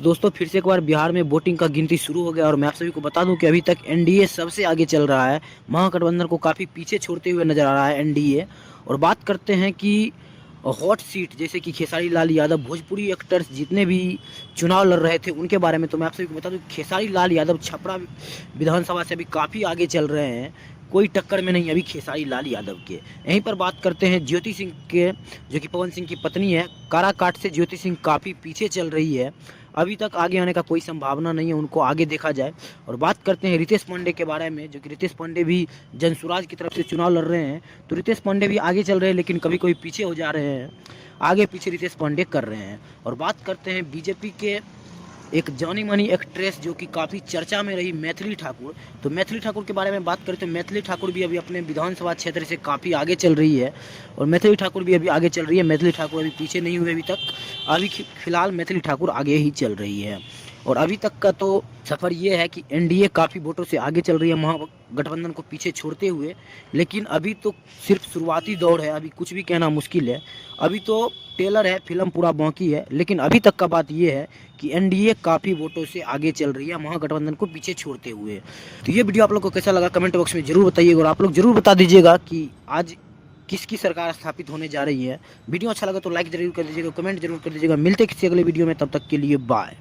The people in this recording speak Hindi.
दोस्तों फिर से एक बार बिहार में वोटिंग का गिनती शुरू हो गया और मैं आप सभी को बता दूं कि अभी तक एनडीए सबसे आगे चल रहा है। महागठबंधन को काफ़ी पीछे छोड़ते हुए नजर आ रहा है एनडीए। और बात करते हैं कि हॉट सीट जैसे कि खेसारी लाल यादव, भोजपुरी एक्टर्स जितने भी चुनाव लड़ रहे थे उनके बारे में तो मैं आप सभी को बता दूं कि खेसारी लाल यादव छपरा विधानसभा से अभी काफ़ी आगे चल रहे हैं। कोई टक्कर में नहीं अभी खेसारी लाल यादव के। यहीं पर बात करते हैं ज्योति सिंह के, जो कि पवन सिंह की पत्नी है। काराकाट से ज्योति सिंह काफ़ी पीछे चल रही है। अभी तक आगे आने का कोई संभावना नहीं है, उनको आगे देखा जाए। और बात करते हैं रितेश पांडे के बारे में, जो कि रितेश पांडे भी जनसुराज की तरफ से चुनाव लड़ रहे हैं। तो रितेश पांडे भी आगे चल रहे हैं, लेकिन कभी कभी पीछे हो जा रहे हैं। आगे पीछे रितेश पांडे कर रहे हैं। और बात करते हैं बीजेपी के एक जानी मानी एक्ट्रेस जो कि काफ़ी चर्चा में रही, मैथिली ठाकुर। तो मैथिली ठाकुर के बारे में बात करते हैं। मैथिली ठाकुर भी अभी अपने विधानसभा क्षेत्र से काफ़ी आगे चल रही है। और मैथिली ठाकुर भी अभी आगे चल रही है। मैथिली ठाकुर अभी पीछे नहीं हुए अभी तक। अभी फिलहाल मैथिली ठाकुर आगे ही चल रही है। और अभी तक का तो सफ़र ये है कि एनडीए काफ़ी वोटों से आगे चल रही है महागठबंधन को पीछे छोड़ते हुए। लेकिन अभी तो सिर्फ शुरुआती दौर है, अभी कुछ भी कहना मुश्किल है। अभी तो टेलर है, फिल्म पूरा बाकी है। लेकिन अभी तक का बात ये है कि एनडीए काफ़ी वोटों से आगे चल रही है महागठबंधन को पीछे छोड़ते हुए। तो ये वीडियो आप लोग को कैसा लगा कमेंट बॉक्स में जरूर बताइएगा। और आप लोग जरूर बता दीजिएगा कि आज किसकी सरकार स्थापित होने जा रही है। वीडियो अच्छा लगा तो लाइक जरूर कर दीजिएगा, कमेंट जरूर कर दीजिएगा। मिलते किसी अगले वीडियो में, तब तक के लिए बाय।